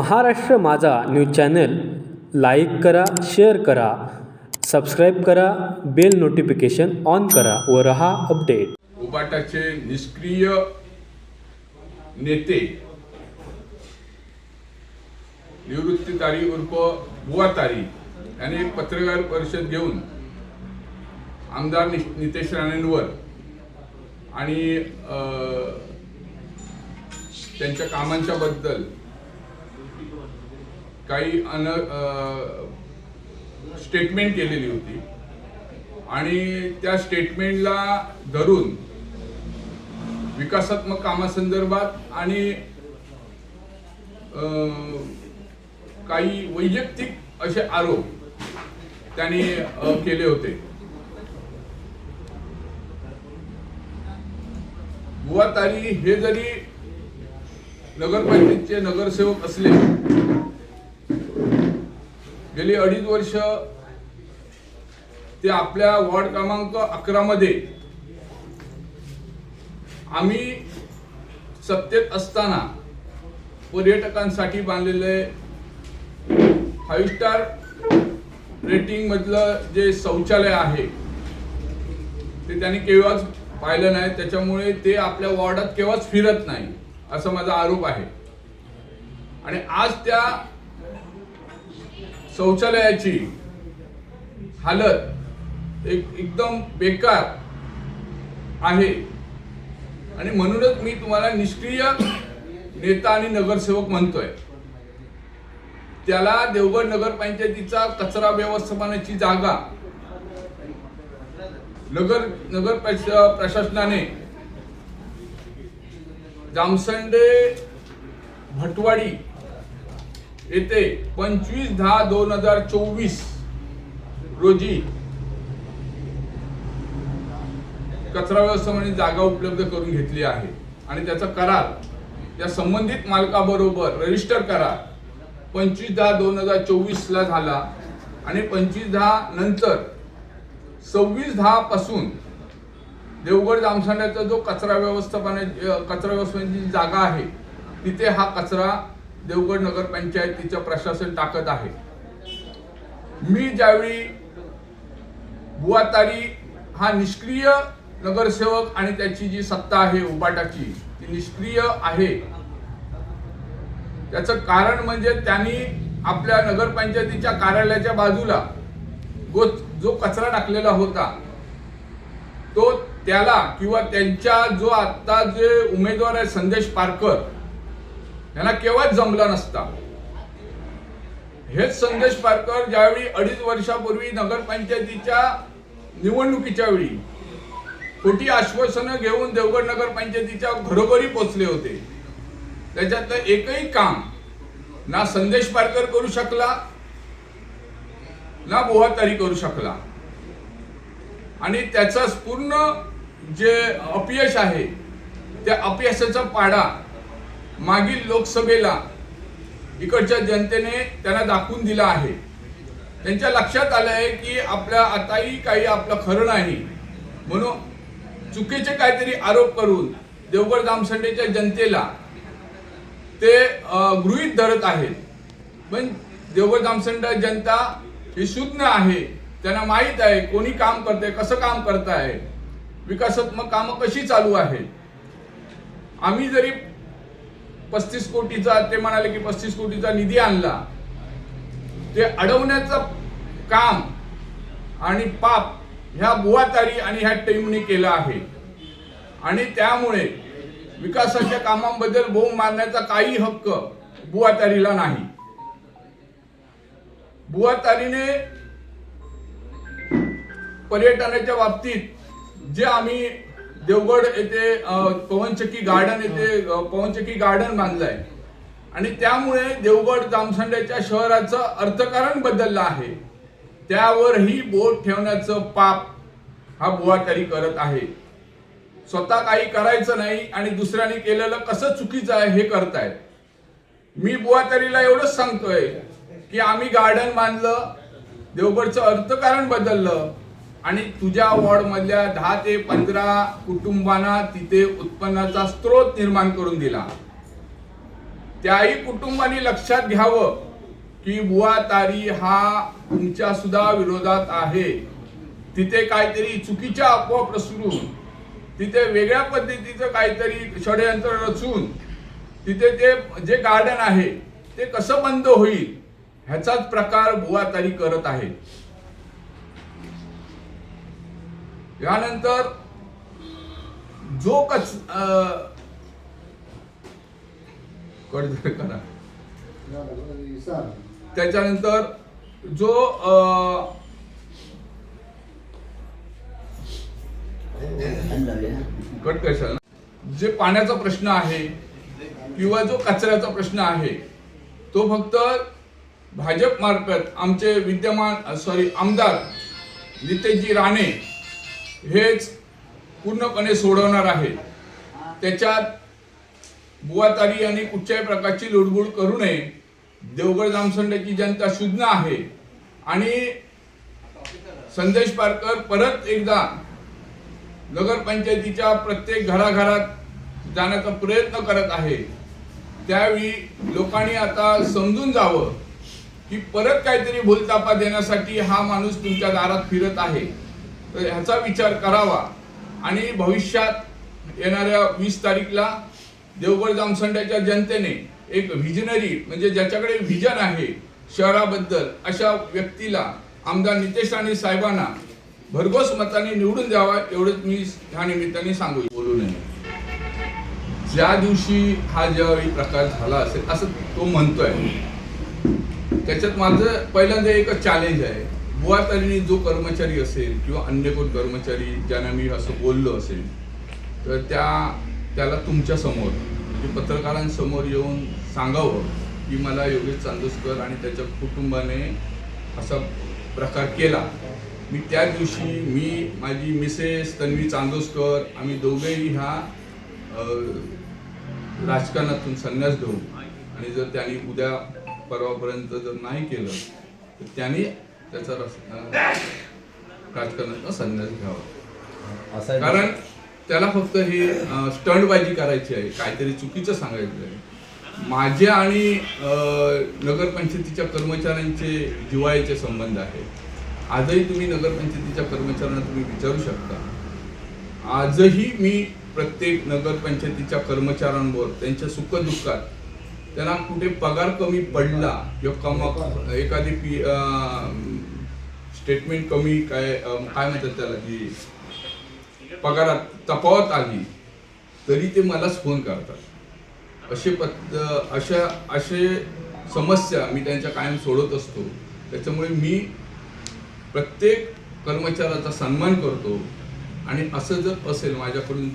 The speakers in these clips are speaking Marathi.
महाराष्ट्र माझा न्यूज चॅनल लाईक करा, शेअर करा, सबस्क्राईब करा, बेल नोटिफिकेशन ऑन करा व रहा अपडेट. उबाटाचे निष्क्रिय नेते निवृत्ती तारी उर्फ बुवा तारी यांनी एक पत्रकार परिषद घेऊन आमदार नितेश राणेंवर आणि त्यांच्या कामांच्या बद्दल काही स्टेटमेंट केलेली होती आणि त्या स्टेटमेंटला धरून विकासात्मक कामासंदर्भात आणि काही वैयक्तिक असे आरोप त्यांनी केले होते. बुवा तारी हे जरी नगरपालिकेचे नगरसेवक असले, गेली 2.5 वर्ष ते आपल्या वॉर्ड क्रमांक 11 मध्ये आम्ही सत्तेत असताना पर्यटकांसाठी बांधलेले 5 स्टार रेटिंग मधलं जे शौचालय आहे ते त्यांनी केव्हाच पाहिलं नाही. त्याच्यामुळे ते आपल्या वॉर्डात केव्हाच फिरत नाही असा माझा आरोप आहे. आणि आज त्या शौचालयाची हालत एकदम बेकार आहे आणि म्हणूनच मी तुम्हाला निष्क्रिय नेता आणि नगरसेवक म्हणतोय. त्याला देवगड नगरपंचायतीचा कचरा व्यवस्थापनाची जागा नगर प्रशासनाने जामसंडे भटवाडी येथे 25/10/2024 रोजी कचरा व्यवस्थापनाची जागा उपलब्ध करून घेतली आहे आणि त्याचा करार या संबंधित मालकाबरोबर रजिस्टर करार 25/10/2024 ला झाला आणि 25/10 नंतर 26/10 पासून देवगड जामसंड्याचा जो कचरा व्यवस्थापनाची जागा आहे तिथे हा कचरा देवगड नगरपंचायतीच्या प्रशासन टाकत आहे. मी ज्यावेळी बुवा तारी हा निष्क्रिय नगरसेवक आणि त्याची जी सत्ता आहे उबाटाची ती निष्क्रिय आहे, त्याचं कारण म्हणजे त्यांनी आपल्या नगरपंचायतीच्या कार्यालयाच्या बाजूला जो कचरा टाकलेला होता तो त्याला किंवा त्यांच्या जो आता जे उमेदवार आहे संदेश पारकर यांना केव्हाच जमला नसता. हेच संदेश पारकर ज्यावेळी 2.5 वर्षापूर्वी नगरपंचायतीच्या निवडणुकीच्या वेळी खोटी आश्वासनं घेऊन देवगड नगरपंचायतीच्या घरोघरी पोहोचले होते. त्याच्यातलं एकही काम ना संदेश पारकर करू शकला ना बुवा तारी करू शकला आणि त्याचा पूर्ण जे अपयश आहे त्या अपयशाचा पाडा मागील लोकसभेला इकडच्या जनतेने त्यांना दाखवून दिला आहे. त्यांच्या लक्षात आलं आहे की आपल्या आताही काही आपलं खरं नाही म्हणून चुकीचे काहीतरी आरोप करून देवगड जामसंडेच्या जनतेला ते गृहीत धरत आहेत. पण देवगड जामसंडे जनता ही शून्य आहे. त्यांना माहित आहे कोणी काम करते, कसं काम करत आहे, विकासात्मक कामं कशी चालू आहे. आम्ही जरी 35 कोटीचा ते म्हणाले की 35 कोटीचा निधी आणला, ते अडवण्याचं काम आणि पाप ह्या बुवा तारी आणि ह्या टीमने केलं आहे आणि त्यामुळे विकासाच्या कामांबद्दल बोंब मारण्याचा काही हक्क बुवा तारीला नाही. बुवा तारीने पर्यटनाच्या बाबतीत जे आम्ही देवगड येथे पवनचक्की गार्डन बांधलंय आणि त्यामुळे देवगड जामसंड्याच्या शहराचं अर्थकारण बदललं आहे, त्यावरही बोट ठेवण्याचं पाप हा बुवा तारी करत आहे. स्वतः काही करायचं नाही आणि दुसऱ्यांनी केलेलं कसं चुकीचं आहे हे करतायत. मी बुवा तारीला एवढंच सांगतोय की आम्ही गार्डन बांधलं, देवगडचं अर्थकारण बदललं आणि तुझ्या वॉर्ड मधल्या 10 ते 15 कुटुंबांना तिथे उत्पन्नाचा स्रोत निर्माण करून दिला. त्याही कुटुंबाने लक्षात घ्यावं की बुवा तारी हा तुमच्या सुद्धा विरोधात आहे. तिथे काहीतरी चुकीच्या अफवा पसरवून, तिथे वेगळ्या पद्धतीचं काहीतरी षडयंत्र रचून तिथे ते जे गार्डन आहे ते कसं बंद होईल ह्याचाच प्रकार बुवा तारी करत आहे. यानंतर जो करा त्याच्यानंतर जो कट कशाला जे पाण्याचा प्रश्न आहे किंवा जो कचऱ्याचा प्रश्न आहे तो फक्त भाजप मार्फत आमचे विद्यमान आमदार नितेशजी राणे हेच पूर्णपणे सोडवणार आहे. त्याच्यात बुवातारी यांनी कुठच्याही प्रकारची लुडबुड करू नये. देवगड जामसंड्याची जनता शुद्ध आहे आणि संदेश पारकर परत एकदा नगरपंचायतीच्या प्रत्येक घराघरात जाण्याचा प्रयत्न करत आहे. त्यावेळी लोकांनी आता समजून जावं की परत काहीतरी भूलतापा देण्यासाठी हा माणूस तुमच्या दारात फिरत आहे. तर ह्याचा विचार करावा आणि भविष्यात येणाऱ्या 20 तारीखला देवगड जामसंड्याच्या जनतेने एक व्हिजनरी म्हणजे ज्याच्याकडे व्हिजन आहे शहराबद्दल अशा व्यक्तीला आमदार नितेश राणे साहेबांना भरघोस मताने निवडून द्यावा एवढंच मी ह्या निमित्ताने बोलू नये. ज्या दिवशी हा ज्यावेळी प्रकार झाला असेल असं तो म्हणतोय त्याच्यात माझं पहिल्यांदा एकच चॅलेंज आहे. बुवातारीने जो कर्मचारी असेल किंवा अन्य कोण कर्मचारी ज्यांना मी असं बोललो असेल तर त्याला तुमच्या समोर म्हणजे पत्रकारांसमोर येऊन सांगावं की मला योगेश चांदोसकर आणि त्याच्या कुटुंबाने असा प्रकार केला. मी त्या दिवशी मी माझी मिसेस तन्वी चांदोसकर आम्ही दोघेही ह्या राजकारणातून संन्यास घेऊ आणि जर त्यांनी उद्या परवापर्यंत जर नाही केलं तर त्यांनी त्याचा राजकारणातून संन्यास घ्यावा. कारण त्याला फक्त हे स्टंटबाजी करायची आहे, काहीतरी चुकीचं सांगायचं आहे. माझे आणि नगरपंचायतीच्या कर्मचाऱ्यांचे जिव्हाळ्याचे संबंध आहेत. आजही तुम्ही नगरपंचायतीच्या कर्मचाऱ्यांना तुम्ही विचारू शकता. आजही मी प्रत्येक नगरपंचायतीच्या कर्मचाऱ्यांवर त्यांच्या सुखदुःखात त्यांना कुठे पगार कमी पडला किंवा एखादी स्टेटमेंट कमी काय म्हणतात त्याला की पगारात तफावत आली तरी ते मलाच फोन करतात. असे समस्या मी त्यांच्या कायम सोडत असतो. त्याच्यामुळे मी प्रत्येक कर्मचाऱ्याचा सन्मान करतो आणि असं जर असेल माझ्याकडून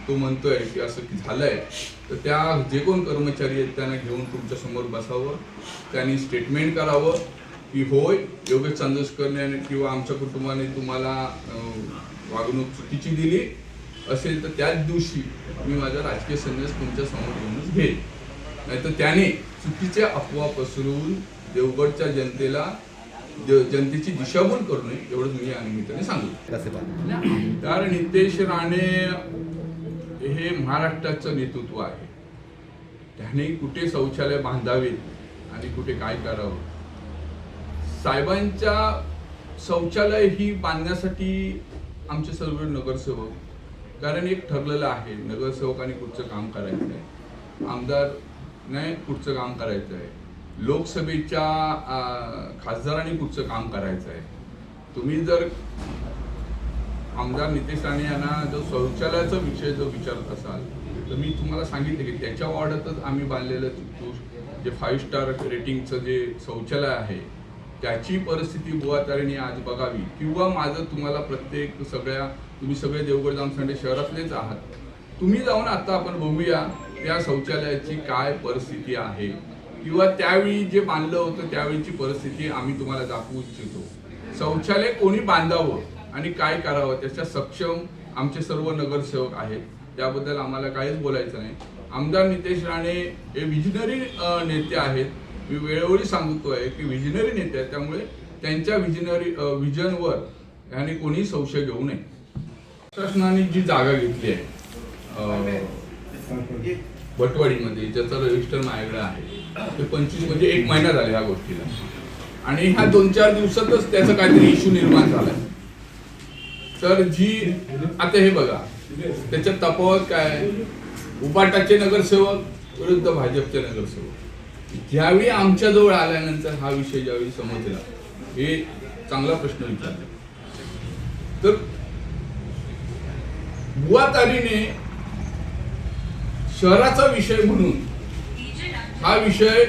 तो म्हणतोय की असं झालंय तर त्या जे कोण कर्मचारी आहेत त्यांना घेऊन तुमच्या समोर बसावं, त्यांनी स्टेटमेंट करावं की होय योगेश चांदोसकरने किंवा आमच्या कुटुंबाने तुम्हाला वागणूक चुकीची दिली असेल तर त्याच दिवशी मी माझा राजकीय संन्यास तुमच्या समोर घेऊनच घेईन. नाहीतर त्याने चुकीच्या अफवा पसरवून देवगडच्या जनतेची दिशाभूल करू नये एवढंच मी या निमित्ताने सांगू. तर नितेश राणे हे महाराष्ट्राचं नेतृत्व आहे. त्याने कुठे शौचालय बांधावेत आणि कुठे काय करावं. साहेबांच्या शौचालय ही बांधण्यासाठी आमचे सर्व नगरसेवक, कारण एक ठरलेलं आहे नगरसेवकांनी कुठचं काम करायचं आहे, आमदारने कुठचं काम करायचं आहे, लोकसभेच्या खासदारांनी कुठचं काम करायचं आहे. तुम्ही जर आमदार नितेश राणे यांना जो शौचालयाचा विषय जो विचारत असाल तर मी तुम्हाला सांगितले की त्याच्या वॉर्डातच आम्ही बांधलेलं जे 5 स्टार रेटिंगचं जे शौचालय आहे त्याची परिस्थिती बुवातारीने आज बघावी. किंवा माझं तुम्हाला तुम्ही सगळे देवगड जामसंडे शहरातलेच आहात, तुम्ही जाऊन आता आपण बघूया त्या शौचालयाची काय परिस्थिती आहे किंवा त्यावेळी जे बांधलं होतं त्यावेळीची परिस्थिती आम्ही तुम्हाला दाखवू इच्छितो. शौचालय कोणी बांधावं आणि काय करावं त्याच्या सक्षम आमचे सर्व नगरसेवक आहेत. त्याबद्दल आम्हाला काहीच बोलायचं नाही. आमदार नितेश राणे हे विजनरी नेते आहेत. मी वेळोवेळी सांगतोय की विजनरी नेते आहेत, त्यामुळे त्यांच्या विजनवर यांनी कोणी संशय घेऊ नये. प्रशासनाने जी जागा घेतली आहे भटवाडीमध्ये, ज्याचं रजिस्टर माझ्याकडे आहे, ते 25 म्हणजे 1 महिना झाला ह्या गोष्टीला, आणि ह्या 2-4 दिवसातच त्याचा काहीतरी इश्यू निर्माण झालाय. तर जी आता हे बघा, त्याच्यात तफावत काय, उबाटाचे नगरसेवक विरुद्ध भाजपचे नगरसेवक. ज्यावेळी आमच्याजवळ आल्यानंतर हा विषय ज्यावेळी समजला, हे चांगला प्रश्न विचारला, तर बुवातारीने शहराचा विषय म्हणून हा विषय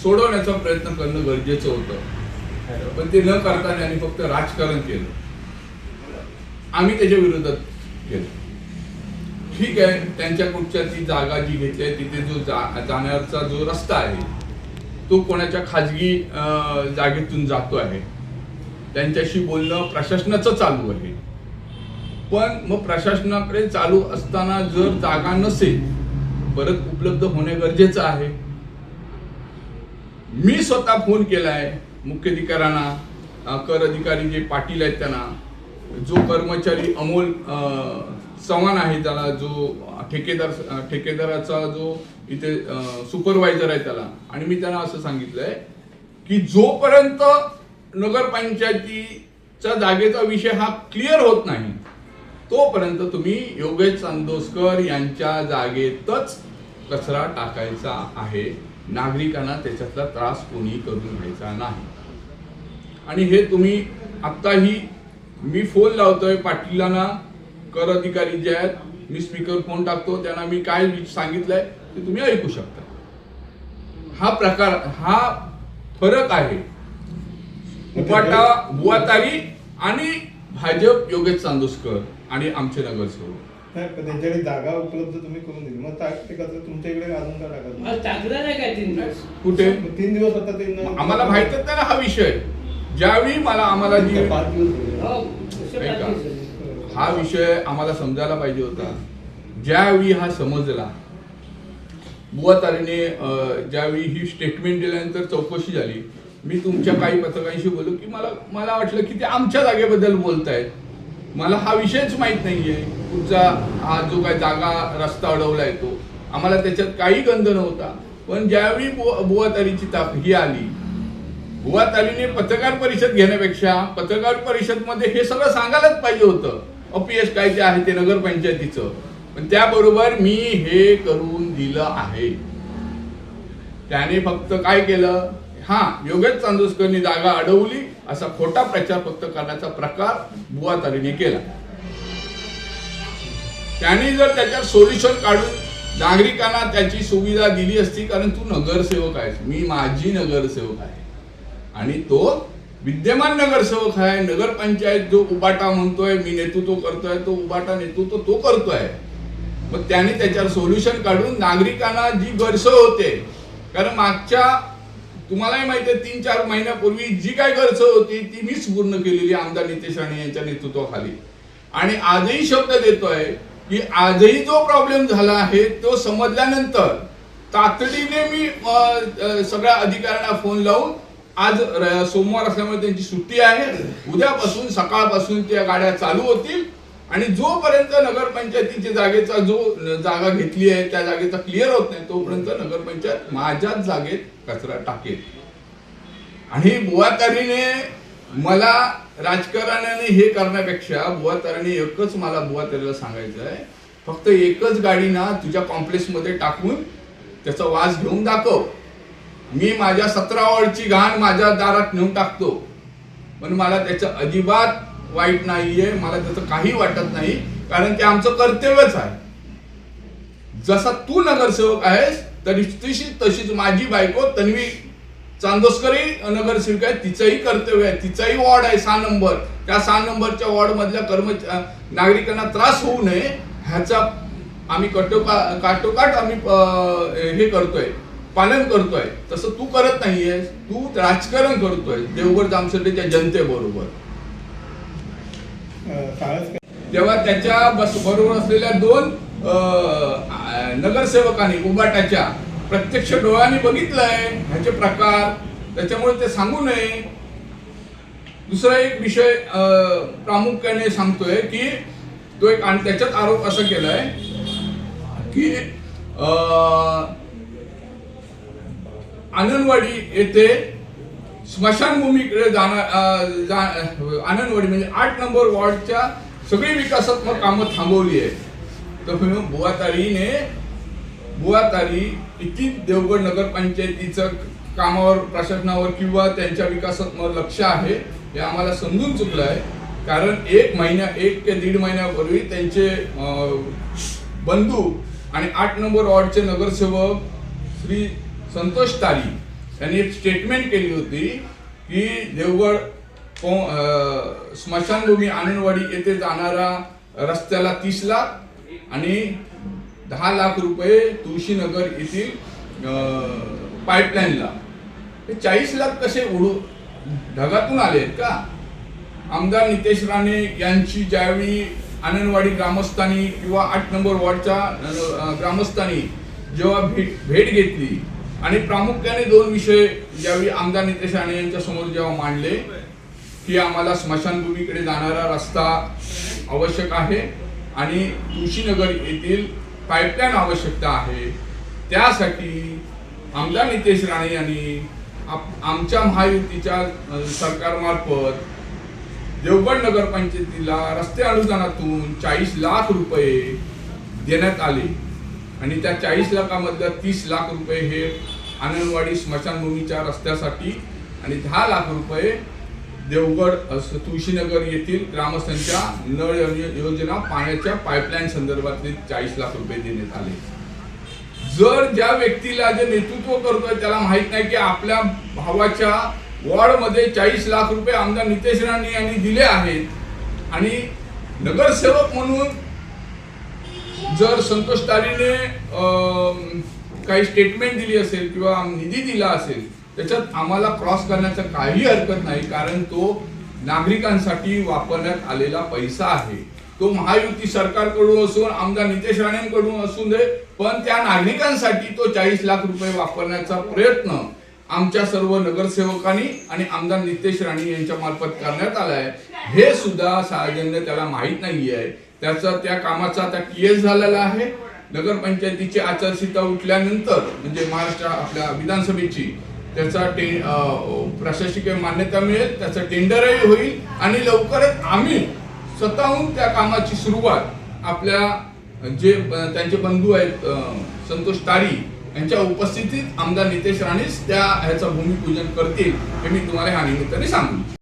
सोडवण्याचा प्रयत्न करणं गरजेचं होतं, पण ते न करता त्यांनी फक्त राजकारण केलं. आम्ही त्याच्या विरोधात केलं. ठीक आहे, त्यांच्या कुठच्या ती जागा जी घेतली आहे तिथे जो जाण्याचा जो रस्ता आहे तो कोणाच्या खाजगी जागेतून जातो आहे, त्यांच्याशी बोलणं प्रशासनाचं चालू आहे. पण मग प्रशासनाकडे चालू असताना जर जागा नसेल, परत उपलब्ध होणे गरजेचं आहे. मी स्वतः फोन केलाय मुख्याधिकाऱ्यांना, कर अधिकारी जे पाटील आहेत त्यांना, जो कर्मचारी अमोल चव्हाण आहे त्याला, जो ठेकेदाराचा जो इथे सुपरवायझर आहे त्याला, आणि मी त्यांना असं सांगितलंय की जोपर्यंत नगरपंचायतीच्या जागेचा विषय हा क्लिअर होत नाही तोपर्यंत तुम्ही योगेश चांदोसकर यांच्या जागेतच कचरा टाकायचा आहे. नागरिकांना त्याच्यातला त्रास कोणी करून घ्यायचा नाही. आणि हे तुम्ही आत्ताही मी फोन लावतोय पाटीलांना, कर अधिकारी जे आहेत, मी स्पीकर फोन टाकतो त्यांना, मी काय सांगितलंय ते तुम्ही ऐकू शकता. हा प्रकार, हा फरक आहे उपाटा बुवातारी आणि भाजप योगेश चांदोसकर आणि आमचे नगरसेवक. त्यांच्याकडे जागा उपलब्ध तुम्ही करून दिली, मग तुमच्या इकडे अजून का टाकत कुठे 3 दिवस आता ते आम्हाला माहितच नाही ना हा विषय. ज्यावेळी आम्हाला जी 5 दिवस हा विषय आम्हाला समजायला पाहिजे होता. ज्यावेळी हा समजला, बुवातारीने ज्यावेळी ही स्टेटमेंट दिल्यानंतर चौकशी झाली, मी तुमच्या काही पत्रकारांशी बोललो की मला वाटलं की ते आमच्या जागेबद्दल बोलतायत, मला हा विषयच माहित नाहीये. पुढचा हा जो काही जागा रस्ता अडवलाय तो आम्हाला त्याच्यात काही गंध नव्हता. पण ज्यावेळी बुवातारीची ही आली, बुवातारीने पत्रकार परिषद घेण्यापेक्षा पत्रकार परिषद मध्ये हे सगळं सांगायलाच पाहिजे होतं. अपयश काय जे आहे ते नगरपंचायतीचं, पण त्याबरोबर मी हे करून दिलं आहे. त्याने फक्त काय केलं, हा योगेश चांदोसकरनी जागा अडवली असा खोटा प्रचार फक्त करण्याचा प्रकार बुवातारीने केला. त्यांनी जर त्याच्यात सोल्युशन काढून नागरिकांना त्याची सुविधा दिली असती, कारण तू नगरसेवक आहेस, मी माझी नगरसेवक आहे आणि तो विद्यमान नगरसेवक आहे. नगरपंचायत जो उबाटा म्हणतोय मी नेतृत्व करतोय, तो उबाटा नेतृत्व तो करतोय. मग त्याने त्याच्यावर सोल्युशन काढून नागरिकांना जी गैरसोय होते, कारण मागच्या तुम्हालाही माहिती आहे 3-4 महिन्यापूर्वी जी काय गैरसोय होती ती मीच पूर्ण केलेली आमदार नितेश राणे यांच्या नेतृत्वाखाली. आणि आजही शब्द देतोय की आजही जो प्रॉब्लेम झाला आहे तो समजल्यानंतर तातडीने मी सगळ्या अधिकाऱ्यांना फोन लावून, आज सोमवार असल्यामुळे त्यांची सुट्टी आहे, उद्यापासून सकाळपासून त्या गाड्या चालू होतील आणि जोपर्यंत नगरपंचायतीच्या जागेचा जो जागा घेतली आहे त्या जागेचा क्लिअर होत नाही तोपर्यंत नगरपंचायत माझ्याच जागेत कचरा टाकेल. आणि बुवातारीने मला राजकारणाने हे करण्यापेक्षा बुवातारीने एकच मला बुवातारीला सांगायचं आहे, फक्त एकच गाडी ना तुझ्या कॉम्प्लेक्स मध्ये टाकून त्याचा वास घेऊन दाखव. मी माझ्या 17 वॉर्डची घाण माझ्या दारात नेऊन टाकतो, पण मला त्याचं अजिबात वाईट नाहीये, मला त्याचं काही वाटत नाही, कारण ते आमचं कर्तव्यच आहे. जसा तू नगरसेवक आहेस तशीच माझी बायको तन्वी चांदोसकरही नगरसेवक आहे, तिचंही कर्तव्य आहे, तिचाही वॉर्ड आहे 6 नंबर. त्या 6 नंबरच्या वॉर्ड मधल्या नागरिकांना त्रास होऊ नये ह्याचा आम्ही काटोकाट आम्ही हे करतोय, पालन करतोय. तसं तू करत नाहीयेस, तू राजकारण करतोय देवगड जामसंडेच्या जनतेबरोबर. तेव्हा त्याच्या बरोबर असलेल्या 2 नगरसेवकांनी उबाटाच्या प्रत्यक्ष डोळ्यांनी बघितलंय ह्याचे प्रकार, त्याच्यामुळे ते सांगू नये. दुसरा एक विषय प्रामुख्याने सांगतोय की तो एक, आणि त्याच्यात आरोप असा केलाय की आनंदवाडी येथे स्मशानभूमीकडे आनंदवाडी म्हणजे 8 नंबर वॉर्डच्या सगळी विकासात्मक कामं थांबवली आहे. तर बुवातारी इतकी देवगड नगरपंचायतीचं कामावर प्रशासनावर किंवा त्यांच्या विकासात्मक लक्ष आहे हे आम्हाला समजून चुकलं आहे. कारण 1 ते दीड महिन्यापूर्वी त्यांचे बंधू आणि 8 नंबर वॉर्डचे नगरसेवक श्री संतोष तारी यांनी एक स्टेटमेंट केली होती की देवगड स्मशानभूमी आनंदवाडी येथे जाणारा रस्त्याला 30 लाख आणि 10 लाख रुपये तुळशीनगर येथील पाईपलाईनला. हे 40 लाख कसे ढगातून आले आहेत का? आमदार नितेश राणे यांची ज्यावेळी आनंदवाडी ग्रामस्थांनी किंवा 8 नंबर वॉर्डच्या ग्रामस्थांनी जेव्हा भेट घेतली आणि प्रामुख्याने 2 विषय ज्यावेळी आमदार नितेश राणे यांच्या समोर जेव्हा मांडले की आम्हाला स्मशानभूमीकडे जाणारा रस्ता आवश्यक आहे आणि तुळशीनगर येथील पाईपलाईन आवश्यकता आहे, त्यासाठी आमदार नितेश राणे यांनी आमच्या महायुतीच्या सरकारमार्फत देवगड नगरपंचायतीला रस्ते अनुदानातून 40 लाख रुपये देण्यात आले आणि त्या 40 लाखामधल्या 30 लाख रुपये हे आनंदवाडी स्मशानभूमीच्या रस्त्यासाठी आणि 10 लाख रुपये देवगड तुळशीनगर येथील ग्रामस्थांच्या नळ योजना पाण्याच्या पाईपलाईन संदर्भातले 40 लाख रुपये देण्यात आले. जर ज्या व्यक्तीला जे नेतृत्व करतोय त्याला माहित नाही की आपल्या भावाच्या वॉर्डमध्ये 40 लाख रुपये आमदार नितेश राणे यांनी दिले आहेत आणि नगरसेवक म्हणून जर संतोष तारीने काही स्टेटमेंट दिली असेल किंवा निधी दिला असेल त्याच्यात आम्हाला क्रॉस करण्याचं काही हरकत नाही, कारण तो नागरिकांसाठी वापरण्यात आलेला पैसा आहे. तो महायुती सरकारकडून असून आमदार नितेश राणेंकडून असून दे, पण त्या नागरिकांसाठी तो 40 लाख रुपये वापरण्याचा प्रयत्न आमच्या सर्व नगरसेवकांनी आणि आमदार नितेश राणे यांच्या मार्फत करण्यात आला आहे. हे सुद्धा सार्वजनिक त्याला माहीत नाही आहे. त्या कामाचा आता केस झालेला आहे. नगरपंचायतीची आचारसंहिता उठल्यानंतर म्हणजे महाराष्ट्र आपल्या विधानसभेची त्याचा प्रशासकीय मान्यता मिळेल, त्याचा टेंडरही होईल आणि लवकरच आम्ही स्वतःहून त्या कामाची सुरुवात आपल्या जे त्यांचे बंधू आहेत संतोष तारी यांच्या उपस्थितीत आमदार नितेश राणेच ह्याचं भूमिपूजन करतील हे मी तुम्हाला ह्या निमित्ताने सांगू.